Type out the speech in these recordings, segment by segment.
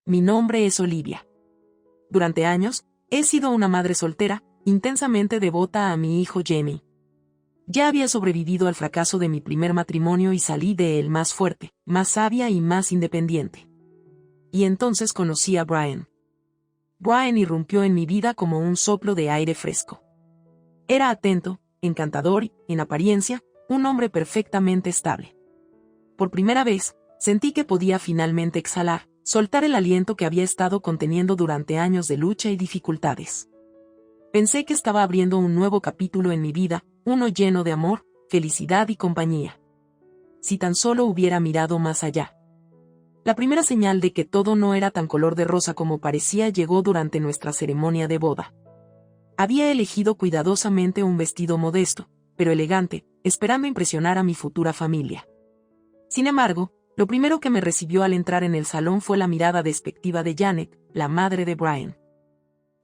Mi nombre es Olivia. Durante años, he sido una madre soltera, intensamente devota a mi hijo Jamie. Ya había sobrevivido al fracaso de mi primer matrimonio y salí de él más fuerte, más sabia y más independiente. Y entonces conocí a Brian. Brian irrumpió en mi vida como un soplo de aire fresco. Era atento, encantador y, en apariencia, un hombre perfectamente estable. Por primera vez, sentí que podía finalmente exhalar, soltar el aliento que había estado conteniendo durante años de lucha y dificultades. Pensé que estaba abriendo un nuevo capítulo en mi vida, uno lleno de amor, felicidad y compañía. Si tan solo hubiera mirado más allá. La primera señal de que todo no era tan color de rosa como parecía llegó durante nuestra ceremonia de boda. Había elegido cuidadosamente un vestido modesto, pero elegante, esperando impresionar a mi futura familia. Sin embargo, lo primero que me recibió al entrar en el salón fue la mirada despectiva de Janet, la madre de Brian.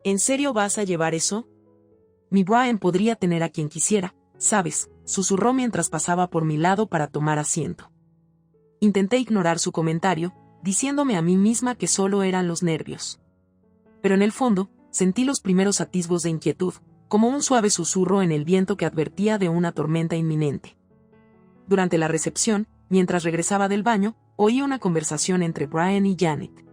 ¿En serio vas a llevar eso? Mi Brian podría tener a quien quisiera, ¿sabes?, susurró mientras pasaba por mi lado para tomar asiento. Intenté ignorar su comentario, diciéndome a mí misma que solo eran los nervios. Pero en el fondo, sentí los primeros atisbos de inquietud, como un suave susurro en el viento que advertía de una tormenta inminente. Durante la recepción, mientras regresaba del baño, oí una conversación entre Brian y Janet.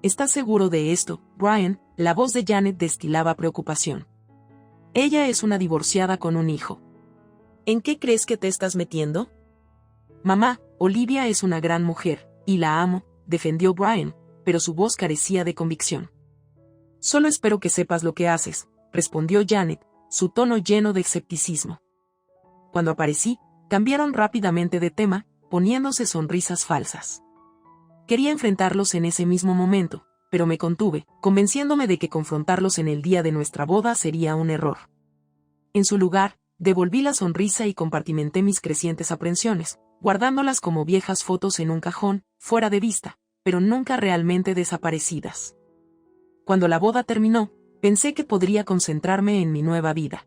¿Estás seguro de esto, Brian? La voz de Janet destilaba preocupación. Ella es una divorciada con un hijo. ¿En qué crees que te estás metiendo? Mamá, Olivia es una gran mujer, y la amo, defendió Brian, pero su voz carecía de convicción. Solo espero que sepas lo que haces, respondió Janet, su tono lleno de escepticismo. Cuando aparecí, cambiaron rápidamente de tema, poniéndose sonrisas falsas. Quería enfrentarlos en ese mismo momento, pero me contuve, convenciéndome de que confrontarlos en el día de nuestra boda sería un error. En su lugar, devolví la sonrisa y compartimenté mis crecientes aprensiones, guardándolas como viejas fotos en un cajón, fuera de vista, pero nunca realmente desaparecidas. Cuando la boda terminó, pensé que podría concentrarme en mi nueva vida.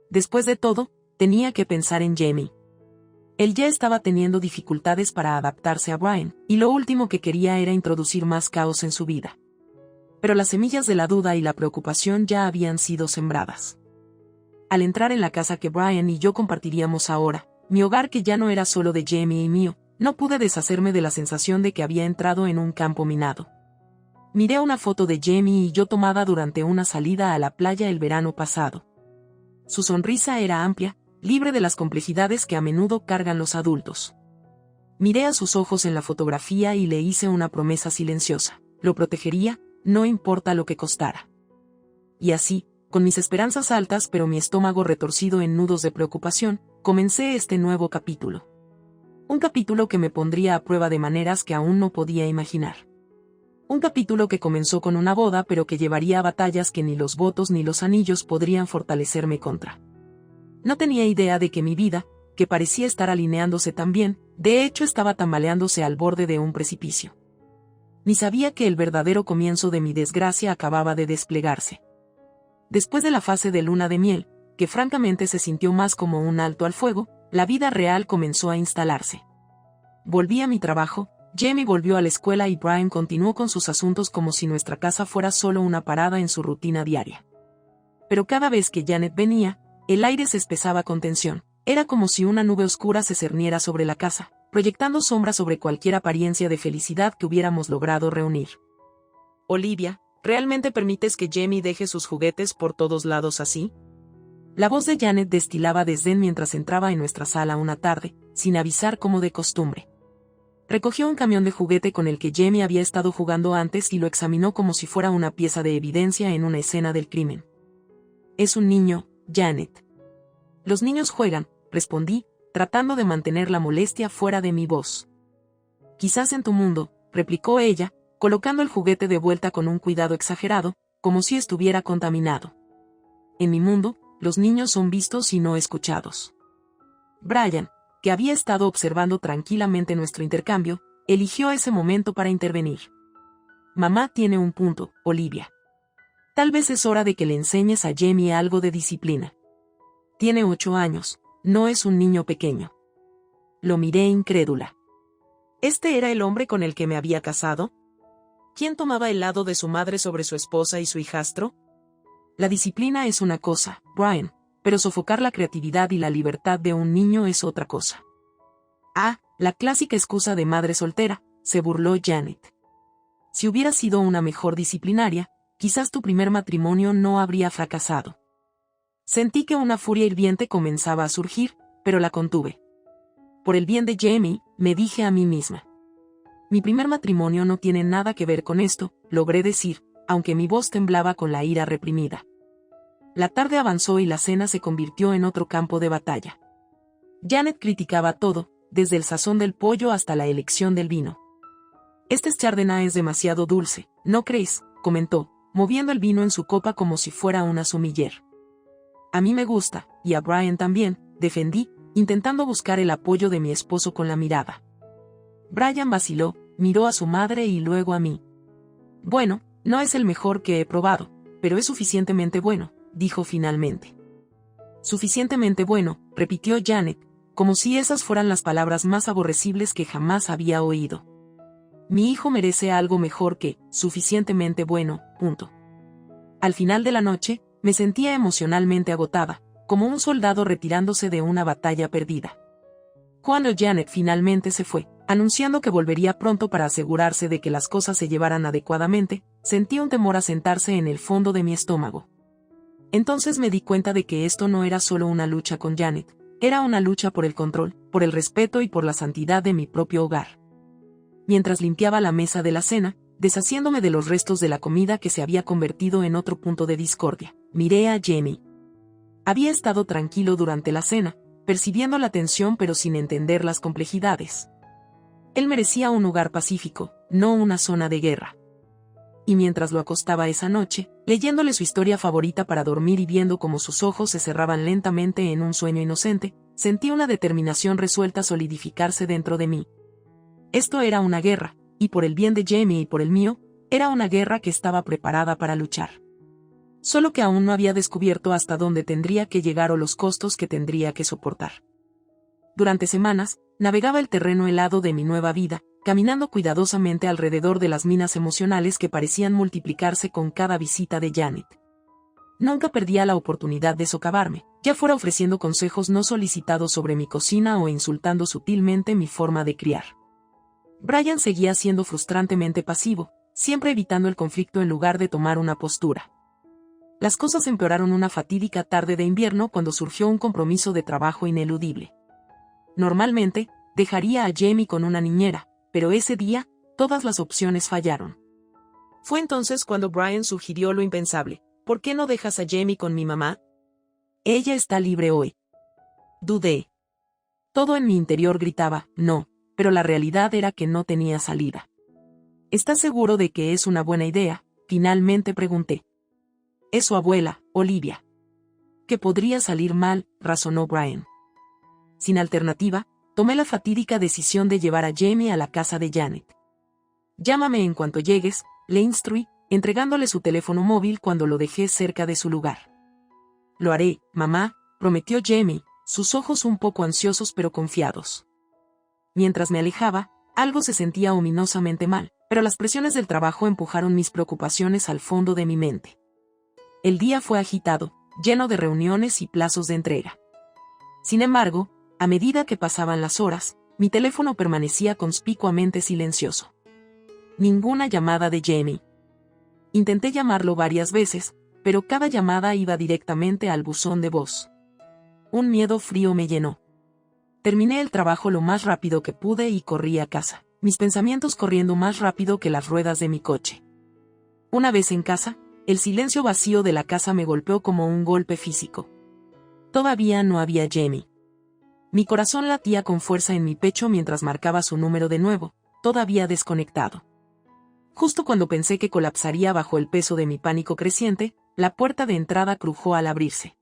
Después de todo, tenía que pensar en Jamie. Él ya estaba teniendo dificultades para adaptarse a Brian, y lo último que quería era introducir más caos en su vida. Pero las semillas de la duda y la preocupación ya habían sido sembradas. Al entrar en la casa que Brian y yo compartiríamos ahora, mi hogar que ya no era solo de Jamie y mío, no pude deshacerme de la sensación de que había entrado en un campo minado. Miré una foto de Jamie y yo tomada durante una salida a la playa el verano pasado. Su sonrisa era amplia, libre de las complejidades que a menudo cargan los adultos. Miré a sus ojos en la fotografía y le hice una promesa silenciosa: lo protegería, no importa lo que costara. Y así, con mis esperanzas altas pero mi estómago retorcido en nudos de preocupación, comencé este nuevo capítulo. Un capítulo que me pondría a prueba de maneras que aún no podía imaginar. Un capítulo que comenzó con una boda pero que llevaría a batallas que ni los votos ni los anillos podrían fortalecerme contra. No tenía idea de que mi vida, que parecía estar alineándose tan bien, de hecho estaba tambaleándose al borde de un precipicio. Ni sabía que el verdadero comienzo de mi desgracia acababa de desplegarse. Después de la fase de luna de miel, que francamente se sintió más como un alto al fuego, la vida real comenzó a instalarse. Volví a mi trabajo, Jamie volvió a la escuela y Brian continuó con sus asuntos como si nuestra casa fuera solo una parada en su rutina diaria. Pero cada vez que Janet venía, el aire se espesaba con tensión. Era como si una nube oscura se cerniera sobre la casa, proyectando sombras sobre cualquier apariencia de felicidad que hubiéramos logrado reunir. Olivia, ¿realmente permites que Jamie deje sus juguetes por todos lados así? La voz de Janet destilaba desdén mientras entraba en nuestra sala una tarde, sin avisar como de costumbre. Recogió un camión de juguete con el que Jamie había estado jugando antes y lo examinó como si fuera una pieza de evidencia en una escena del crimen. Es un niño, Janet. Los niños juegan, respondí, tratando de mantener la molestia fuera de mi voz. Quizás en tu mundo, replicó ella, colocando el juguete de vuelta con un cuidado exagerado, como si estuviera contaminado. En mi mundo, los niños son vistos y no escuchados. Brian, que había estado observando tranquilamente nuestro intercambio, eligió ese momento para intervenir. Mamá tiene un punto, Olivia. Tal vez es hora de que le enseñes a Jamie algo de disciplina. Tiene 8 años, no es un niño pequeño. Lo miré incrédula. ¿Este era el hombre con el que me había casado? ¿Quién tomaba el lado de su madre sobre su esposa y su hijastro? La disciplina es una cosa, Brian, pero sofocar la creatividad y la libertad de un niño es otra cosa. Ah, la clásica excusa de madre soltera, se burló Janet. Si hubieras sido una mejor disciplinaria, quizás tu primer matrimonio no habría fracasado. Sentí que una furia hirviente comenzaba a surgir, pero la contuve. Por el bien de Jamie, me dije a mí misma. Mi primer matrimonio no tiene nada que ver con esto, logré decir, aunque mi voz temblaba con la ira reprimida. La tarde avanzó y la cena se convirtió en otro campo de batalla. Janet criticaba todo, desde el sazón del pollo hasta la elección del vino. Este chardonnay es demasiado dulce, ¿no crees?, comentó, moviendo el vino en su copa como si fuera una sommelier. A mí me gusta, y a Brian también, defendí, intentando buscar el apoyo de mi esposo con la mirada. Brian vaciló, miró a su madre y luego a mí. Bueno, no es el mejor que he probado, pero es suficientemente bueno, dijo finalmente. Suficientemente bueno, repitió Janet, como si esas fueran las palabras más aborrecibles que jamás había oído. Mi hijo merece algo mejor que suficientemente bueno, punto. Al final de la noche, me sentía emocionalmente agotada, como un soldado retirándose de una batalla perdida. Cuando Janet finalmente se fue, anunciando que volvería pronto para asegurarse de que las cosas se llevaran adecuadamente, sentí un temor asentarse en el fondo de mi estómago. Entonces me di cuenta de que esto no era solo una lucha con Janet, era una lucha por el control, por el respeto y por la santidad de mi propio hogar. Mientras limpiaba la mesa de la cena, deshaciéndome de los restos de la comida que se había convertido en otro punto de discordia, miré a Jamie. Había estado tranquilo durante la cena, percibiendo la tensión pero sin entender las complejidades. Él merecía un hogar pacífico, no una zona de guerra. Y mientras lo acostaba esa noche, leyéndole su historia favorita para dormir y viendo cómo sus ojos se cerraban lentamente en un sueño inocente, sentí una determinación resuelta solidificarse dentro de mí. Esto era una guerra, y por el bien de Jamie y por el mío, era una guerra que estaba preparada para luchar. Solo que aún no había descubierto hasta dónde tendría que llegar o los costos que tendría que soportar. Durante semanas, navegaba el terreno helado de mi nueva vida, caminando cuidadosamente alrededor de las minas emocionales que parecían multiplicarse con cada visita de Janet. Nunca perdía la oportunidad de socavarme, ya fuera ofreciendo consejos no solicitados sobre mi cocina o insultando sutilmente mi forma de criar. Brian seguía siendo frustrantemente pasivo, siempre evitando el conflicto en lugar de tomar una postura. Las cosas empeoraron una fatídica tarde de invierno cuando surgió un compromiso de trabajo ineludible. Normalmente, dejaría a Jamie con una niñera, pero ese día, todas las opciones fallaron. Fue entonces cuando Brian sugirió lo impensable: ¿por qué no dejas a Jamie con mi mamá? Ella está libre hoy. Dudé. Todo en mi interior gritaba, no, pero la realidad era que no tenía salida. ¿Estás seguro de que es una buena idea?, finalmente pregunté. Es su abuela, Olivia. Que podría salir mal, razonó Brian. Sin alternativa, tomé la fatídica decisión de llevar a Jamie a la casa de Janet. Llámame en cuanto llegues, le instruí, entregándole su teléfono móvil cuando lo dejé cerca de su lugar. Lo haré, mamá, prometió Jamie, sus ojos un poco ansiosos pero confiados. Mientras me alejaba, algo se sentía ominosamente mal, pero las presiones del trabajo empujaron mis preocupaciones al fondo de mi mente. El día fue agitado, lleno de reuniones y plazos de entrega. Sin embargo, a medida que pasaban las horas, mi teléfono permanecía conspicuamente silencioso. Ninguna llamada de Jamie. Intenté llamarlo varias veces, pero cada llamada iba directamente al buzón de voz. Un miedo frío me llenó. Terminé el trabajo lo más rápido que pude y corrí a casa, mis pensamientos corriendo más rápido que las ruedas de mi coche. Una vez en casa, el silencio vacío de la casa me golpeó como un golpe físico. Todavía no había Jamie. Mi corazón latía con fuerza en mi pecho mientras marcaba su número de nuevo, todavía desconectado. Justo cuando pensé que colapsaría bajo el peso de mi pánico creciente, la puerta de entrada crujó al abrirse.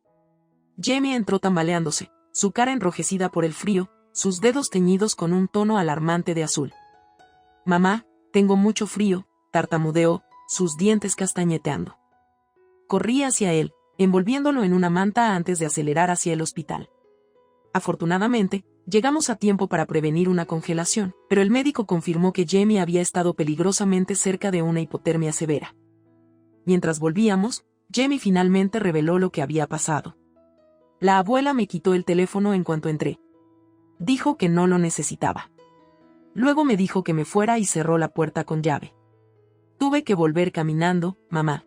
Jamie entró tambaleándose, su cara enrojecida por el frío, sus dedos teñidos con un tono alarmante de azul. Mamá, tengo mucho frío, tartamudeó, sus dientes castañeteando. Corrí hacia él, envolviéndolo en una manta antes de acelerar hacia el hospital. Afortunadamente, Llegamos a tiempo para prevenir una congelación, pero el médico confirmó que Jamie había estado peligrosamente cerca de una hipotermia severa. Mientras volvíamos, Jamie finalmente reveló lo que había pasado. La abuela me quitó el teléfono en cuanto entré. Dijo que no lo necesitaba. Luego me dijo que me fuera y cerró la puerta con llave. Tuve que volver caminando, mamá.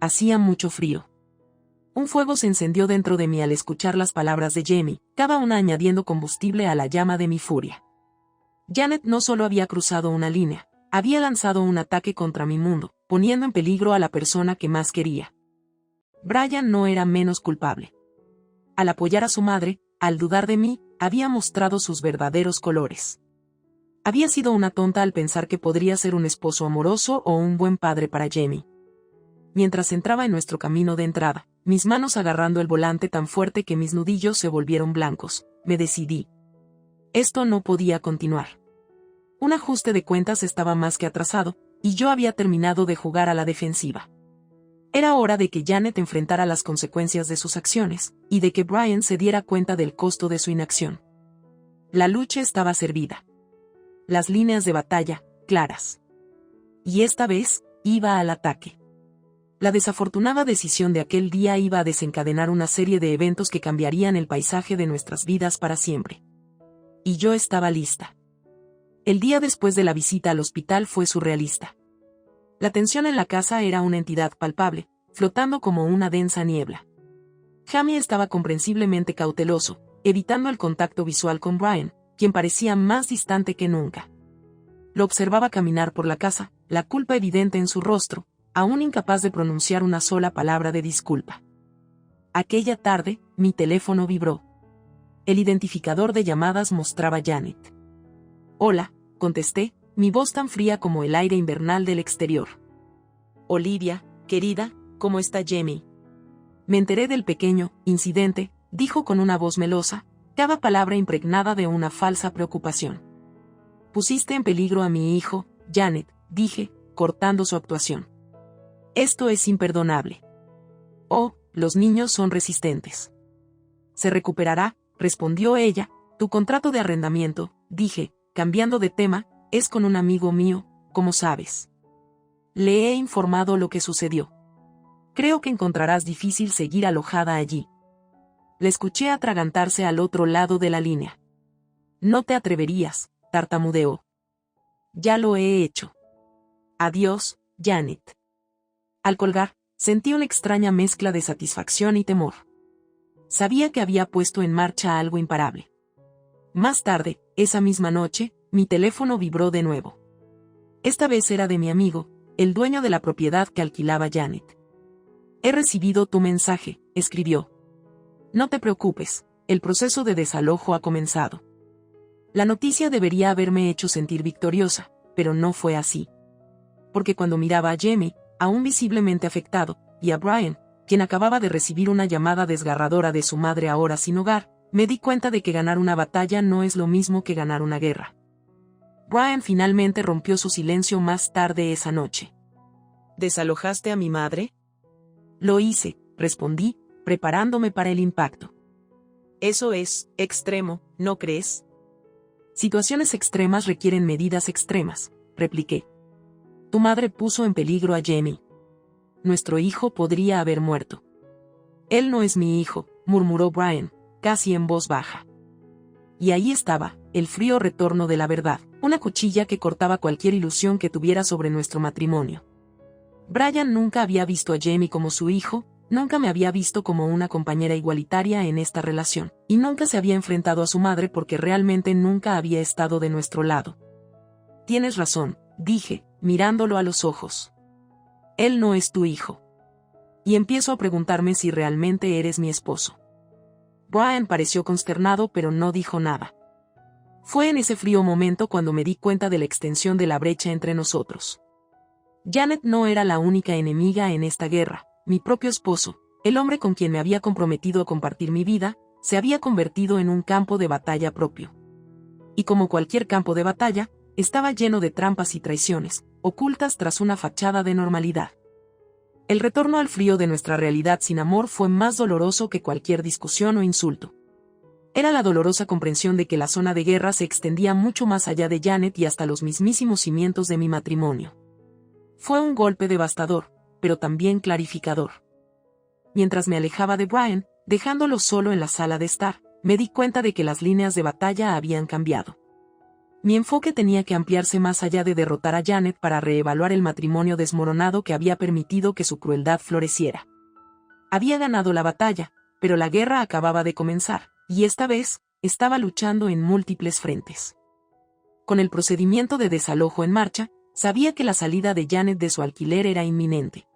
Hacía mucho frío. Un fuego se encendió dentro de mí al escuchar las palabras de Jamie, cada una añadiendo combustible a la llama de mi furia. Janet no solo había cruzado una línea, había lanzado un ataque contra mi mundo, poniendo en peligro a la persona que más quería. Brian no era menos culpable. Al apoyar a su madre, al dudar de mí, había mostrado sus verdaderos colores. Había sido una tonta al pensar que podría ser un esposo amoroso o un buen padre para Jamie. Mientras entraba en nuestro camino de entrada, mis manos agarrando el volante tan fuerte que mis nudillos se volvieron blancos, me decidí. Esto no podía continuar. Un ajuste de cuentas estaba más que atrasado, y yo había terminado de jugar a la defensiva. Era hora de que Janet enfrentara las consecuencias de sus acciones, y de que Brian se diera cuenta del costo de su inacción. La lucha estaba servida. Las líneas de batalla, claras. Y esta vez, iba al ataque. La desafortunada decisión de aquel día iba a desencadenar una serie de eventos que cambiarían el paisaje de nuestras vidas para siempre. Y yo estaba lista. El día después de la visita al hospital fue surrealista. La tensión en la casa era una entidad palpable, flotando como una densa niebla. Jamie estaba comprensiblemente cauteloso, evitando el contacto visual con Brian, quien parecía más distante que nunca. Lo observaba caminar por la casa, la culpa evidente en su rostro, aún incapaz de pronunciar una sola palabra de disculpa. Aquella tarde, mi teléfono vibró. El identificador de llamadas mostraba Janet. Hola, contesté, mi voz tan fría como el aire invernal del exterior. Olivia, querida, ¿cómo está Jamie? Me enteré del pequeño incidente, dijo con una voz melosa, cada palabra impregnada de una falsa preocupación. Pusiste en peligro a mi hijo, Janet, dije, cortando su actuación. Esto es imperdonable. Oh, los niños son resistentes. Se recuperará, respondió ella. Tu contrato de arrendamiento, dije, cambiando de tema, es con un amigo mío, como sabes. Le he informado lo que sucedió. Creo que encontrarás difícil seguir alojada allí. Le escuché atragantarse al otro lado de la línea. No te atreverías, tartamudeó. Ya lo he hecho. Adiós, Janet. Al colgar, sentí una extraña mezcla de satisfacción y temor. Sabía que había puesto en marcha algo imparable. Más tarde, esa misma noche, mi teléfono vibró de nuevo. Esta vez era de mi amigo, el dueño de la propiedad que alquilaba Janet. He recibido tu mensaje, escribió. No te preocupes, el proceso de desalojo ha comenzado. La noticia debería haberme hecho sentir victoriosa, pero no fue así. Porque cuando miraba a Jamie, aún visiblemente afectado, y a Brian, quien acababa de recibir una llamada desgarradora de su madre ahora sin hogar, me di cuenta de que ganar una batalla no es lo mismo que ganar una guerra. Brian finalmente rompió su silencio más tarde esa noche. ¿Desalojaste a mi madre? Lo hice, respondí, preparándome para el impacto. Eso es extremo, ¿no crees? Situaciones extremas requieren medidas extremas, repliqué. Tu madre puso en peligro a Jamie. Nuestro hijo podría haber muerto. Él no es mi hijo, murmuró Brian, casi en voz baja. Y ahí estaba, el frío retorno de la verdad, una cuchilla que cortaba cualquier ilusión que tuviera sobre nuestro matrimonio. Brian nunca había visto a Jamie como su hijo, nunca me había visto como una compañera igualitaria en esta relación, y nunca se había enfrentado a su madre porque realmente nunca había estado de nuestro lado. Tienes razón, dije, mirándolo a los ojos. Él no es tu hijo. Y empiezo a preguntarme si realmente eres mi esposo. Brian pareció consternado pero no dijo nada. Fue en ese frío momento cuando me di cuenta de la extensión de la brecha entre nosotros. Janet no era la única enemiga en esta guerra. Mi propio esposo, el hombre con quien me había comprometido a compartir mi vida, se había convertido en un campo de batalla propio. Y como cualquier campo de batalla, estaba lleno de trampas y traiciones, ocultas tras una fachada de normalidad. El retorno al frío de nuestra realidad sin amor fue más doloroso que cualquier discusión o insulto. Era la dolorosa comprensión de que la zona de guerra se extendía mucho más allá de Janet y hasta los mismísimos cimientos de mi matrimonio. Fue un golpe devastador, pero también clarificador. Mientras me alejaba de Brian, dejándolo solo en la sala de estar, me di cuenta de que las líneas de batalla habían cambiado. Mi enfoque tenía que ampliarse más allá de derrotar a Janet para reevaluar el matrimonio desmoronado que había permitido que su crueldad floreciera. Había ganado la batalla, pero la guerra acababa de comenzar, y esta vez, estaba luchando en múltiples frentes. Con el procedimiento de desalojo en marcha, sabía que la salida de Janet de su alquiler era inminente.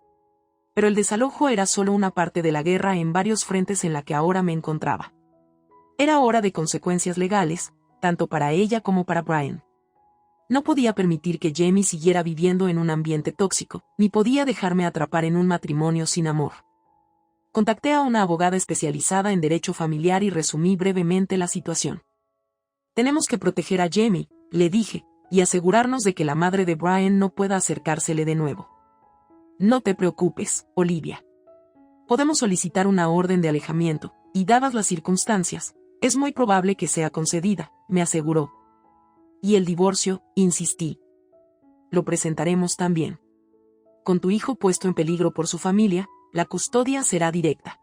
Pero el desalojo era solo una parte de la guerra en varios frentes en la que ahora me encontraba. Era hora de consecuencias legales, tanto para ella como para Brian. No podía permitir que Jamie siguiera viviendo en un ambiente tóxico, ni podía dejarme atrapar en un matrimonio sin amor. Contacté a una abogada especializada en derecho familiar y resumí brevemente la situación. Tenemos que proteger a Jamie, le dije, y asegurarnos de que la madre de Brian no pueda acercársele de nuevo. No te preocupes, Olivia. Podemos solicitar una orden de alejamiento, y dadas las circunstancias, es muy probable que sea concedida, me aseguró. ¿Y el divorcio?, insistí. Lo presentaremos también. Con tu hijo puesto en peligro por su familia, la custodia será directa.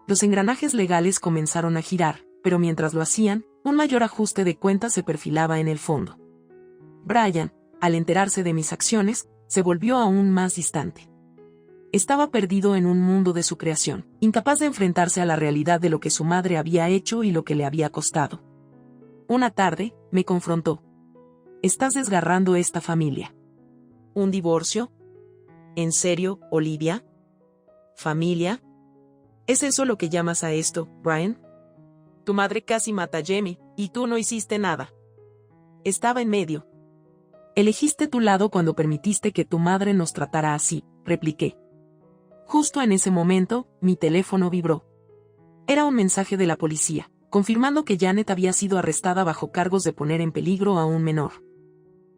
Los engranajes legales comenzaron a girar, pero mientras lo hacían, un mayor ajuste de cuentas se perfilaba en el fondo. Brian, al enterarse de mis acciones, se volvió aún más distante. Estaba perdido en un mundo de su creación, incapaz de enfrentarse a la realidad de lo que su madre había hecho y lo que le había costado. Una tarde, me confrontó. «Estás desgarrando esta familia». ¿Un divorcio? ¿En serio, Olivia? ¿Familia? ¿Es eso lo que llamas a esto, Brian? Tu madre casi mata a Jamie, y tú no hiciste nada. Estaba en medio. Elegiste tu lado cuando permitiste que tu madre nos tratara así, repliqué. Justo en ese momento, mi teléfono vibró. Era un mensaje de la policía, confirmando que Janet había sido arrestada bajo cargos de poner en peligro a un menor.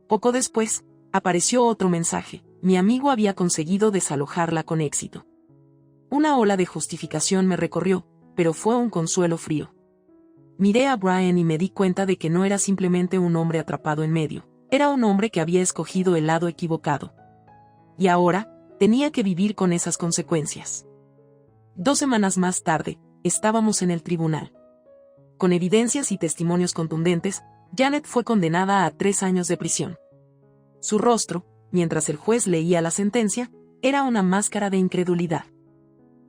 Poco después, apareció otro mensaje. Mi amigo había conseguido desalojarla con éxito. Una ola de justificación me recorrió, pero fue un consuelo frío. Miré a Brian y me di cuenta de que no era simplemente un hombre atrapado en medio, era un hombre que había escogido el lado equivocado. Y ahora, tenía que vivir con esas consecuencias. 2 semanas más tarde, estábamos en el tribunal. Con evidencias y testimonios contundentes, Janet fue condenada a 3 años de prisión. Su rostro, mientras el juez leía la sentencia, era una máscara de incredulidad.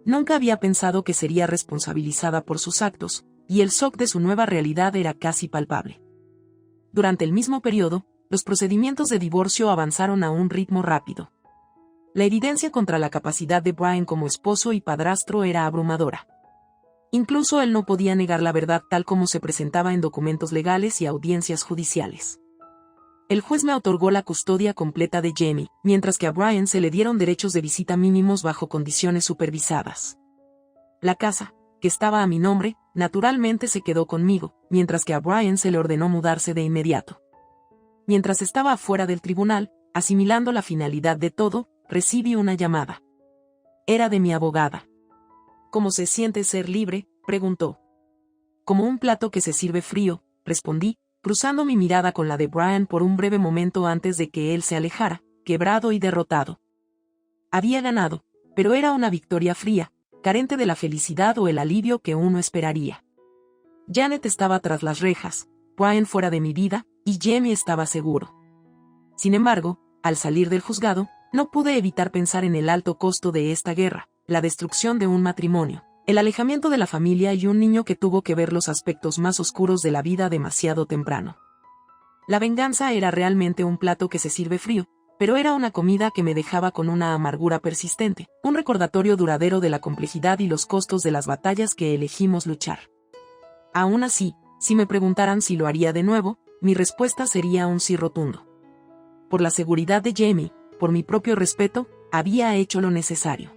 Nunca había pensado que sería responsabilizada por sus actos, y el shock de su nueva realidad era casi palpable. Durante el mismo periodo, los procedimientos de divorcio avanzaron a un ritmo rápido. La evidencia contra la capacidad de Brian como esposo y padrastro era abrumadora. Incluso él no podía negar la verdad tal como se presentaba en documentos legales y audiencias judiciales. El juez me otorgó la custodia completa de Jamie, mientras que a Brian se le dieron derechos de visita mínimos bajo condiciones supervisadas. La casa, que estaba a mi nombre, naturalmente se quedó conmigo, mientras que a Brian se le ordenó mudarse de inmediato. Mientras estaba afuera del tribunal, asimilando la finalidad de todo, recibí una llamada. Era de mi abogada. ¿Cómo se siente ser libre?, preguntó. Como un plato que se sirve frío, respondí, cruzando mi mirada con la de Brian por un breve momento antes de que él se alejara, quebrado y derrotado. Había ganado, pero era una victoria fría, carente de la felicidad o el alivio que uno esperaría. Janet estaba tras las rejas, Brian fuera de mi vida, y Jamie estaba seguro. Sin embargo, al salir del juzgado, no pude evitar pensar en el alto costo de esta guerra, la destrucción de un matrimonio, el alejamiento de la familia y un niño que tuvo que ver los aspectos más oscuros de la vida demasiado temprano. La venganza era realmente un plato que se sirve frío, pero era una comida que me dejaba con una amargura persistente, un recordatorio duradero de la complejidad y los costos de las batallas que elegimos luchar. Aún así, si me preguntaran si lo haría de nuevo, mi respuesta sería un sí rotundo. Por la seguridad de Jamie, por mi propio respeto, había hecho lo necesario.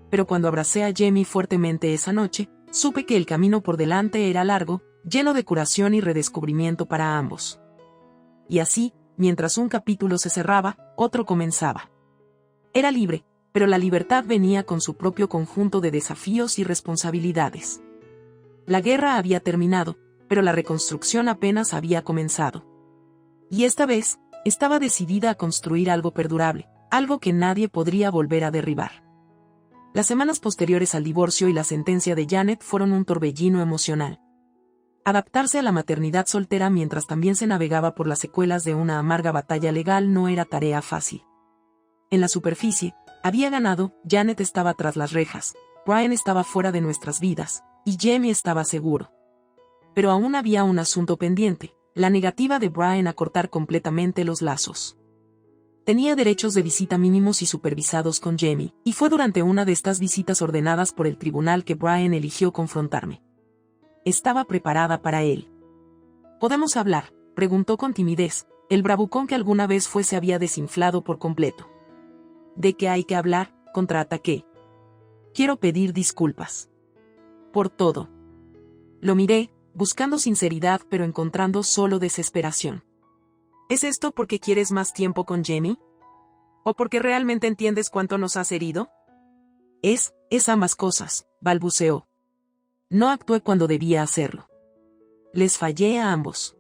Pero cuando abracé a Jamie fuertemente esa noche, supe que el camino por delante era largo, lleno de curación y redescubrimiento para ambos. Y así, mientras un capítulo se cerraba, otro comenzaba. Era libre, pero la libertad venía con su propio conjunto de desafíos y responsabilidades. La guerra había terminado, pero la reconstrucción apenas había comenzado. Y esta vez, estaba decidida a construir algo perdurable, algo que nadie podría volver a derribar. Las semanas posteriores al divorcio y la sentencia de Janet fueron un torbellino emocional. Adaptarse a la maternidad soltera mientras también se navegaba por las secuelas de una amarga batalla legal no era tarea fácil. En la superficie, había ganado, Janet estaba tras las rejas, Brian estaba fuera de nuestras vidas, y Jamie estaba seguro. Pero aún había un asunto pendiente, la negativa de Brian a cortar completamente los lazos. Tenía derechos de visita mínimos y supervisados con Jamie, y fue durante una de estas visitas ordenadas por el tribunal que Brian eligió confrontarme. Estaba preparada para él. ¿Podemos hablar?, preguntó con timidez. El bravucón que alguna vez fue se había desinflado por completo. ¿De qué hay que hablar?, contraataqué. Quiero pedir disculpas. Por todo. Lo miré, buscando sinceridad pero encontrando solo desesperación. ¿Es esto porque quieres más tiempo con Jamie? ¿O porque realmente entiendes cuánto nos has herido? Es ambas cosas, balbuceó. No actué cuando debía hacerlo. Les fallé a ambos.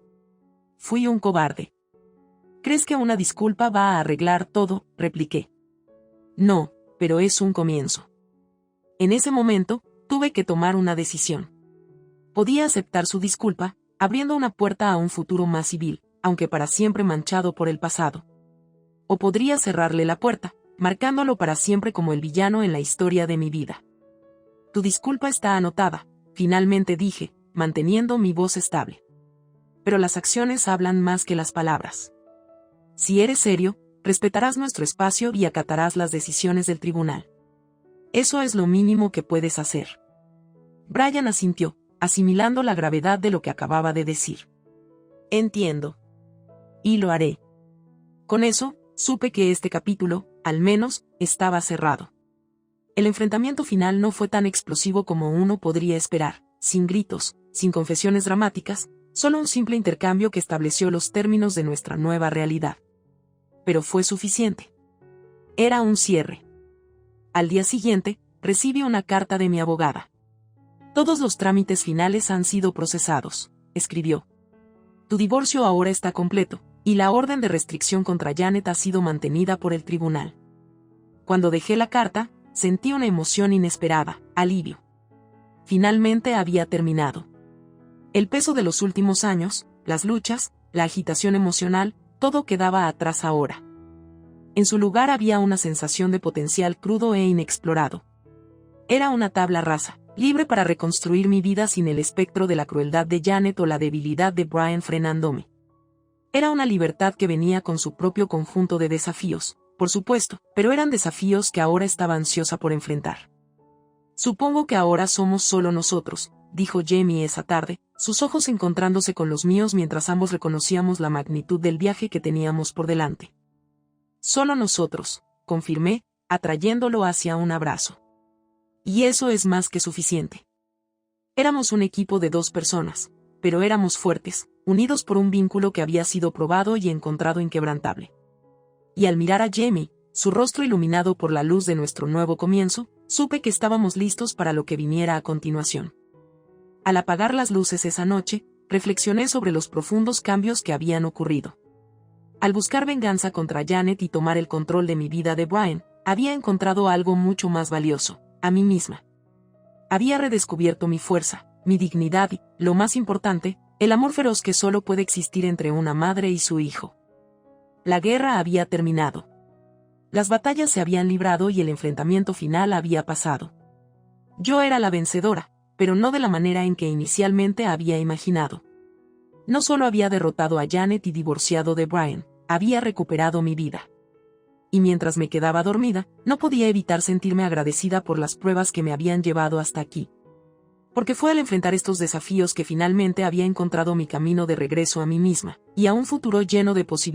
Fui un cobarde. ¿Crees que una disculpa va a arreglar todo?, repliqué. No, pero es un comienzo. En ese momento, tuve que tomar una decisión. Podía aceptar su disculpa, abriendo una puerta a un futuro más civil, aunque para siempre manchado por el pasado. O podría cerrarle la puerta, marcándolo para siempre como el villano en la historia de mi vida. Tu disculpa está anotada, finalmente dije, manteniendo mi voz estable. Pero las acciones hablan más que las palabras. Si eres serio, respetarás nuestro espacio y acatarás las decisiones del tribunal. Eso es lo mínimo que puedes hacer. Brian asintió, asimilando la gravedad de lo que acababa de decir. Entiendo. Y lo haré. Con eso, supe que este capítulo, al menos, estaba cerrado. El enfrentamiento final no fue tan explosivo como uno podría esperar, sin gritos, sin confesiones dramáticas, solo un simple intercambio que estableció los términos de nuestra nueva realidad. Pero fue suficiente. Era un cierre. Al día siguiente, recibí una carta de mi abogada. Todos los trámites finales han sido procesados, escribió. Tu divorcio ahora está completo, y la orden de restricción contra Janet ha sido mantenida por el tribunal. Cuando dejé la carta, sentí una emoción inesperada, alivio. Finalmente había terminado. El peso de los últimos años, las luchas, la agitación emocional, todo quedaba atrás ahora. En su lugar había una sensación de potencial crudo e inexplorado. Era una tabla rasa, libre para reconstruir mi vida sin el espectro de la crueldad de Janet o la debilidad de Brian frenándome. Era una libertad que venía con su propio conjunto de desafíos, por supuesto, pero eran desafíos que ahora estaba ansiosa por enfrentar. Supongo que ahora somos solo nosotros, dijo Jamie esa tarde, sus ojos encontrándose con los míos mientras ambos reconocíamos la magnitud del viaje que teníamos por delante. Solo nosotros, confirmé, atrayéndolo hacia un abrazo. Y eso es más que suficiente. Éramos un equipo de 2 personas, pero éramos fuertes, unidos por un vínculo que había sido probado y encontrado inquebrantable. Y al mirar a Jamie, su rostro iluminado por la luz de nuestro nuevo comienzo, supe que estábamos listos para lo que viniera a continuación. Al apagar las luces esa noche, reflexioné sobre los profundos cambios que habían ocurrido. Al buscar venganza contra Janet y tomar el control de mi vida de Brian, había encontrado algo mucho más valioso, a mí misma. Había redescubierto mi fuerza, mi dignidad y, lo más importante, el amor feroz que solo puede existir entre una madre y su hijo. La guerra había terminado. Las batallas se habían librado y el enfrentamiento final había pasado. Yo era la vencedora, pero no de la manera en que inicialmente había imaginado. No solo había derrotado a Janet y divorciado de Brian, había recuperado mi vida. Y mientras me quedaba dormida, no podía evitar sentirme agradecida por las pruebas que me habían llevado hasta aquí. Porque fue al enfrentar estos desafíos que finalmente había encontrado mi camino de regreso a mí misma, y a un futuro lleno de posibilidades.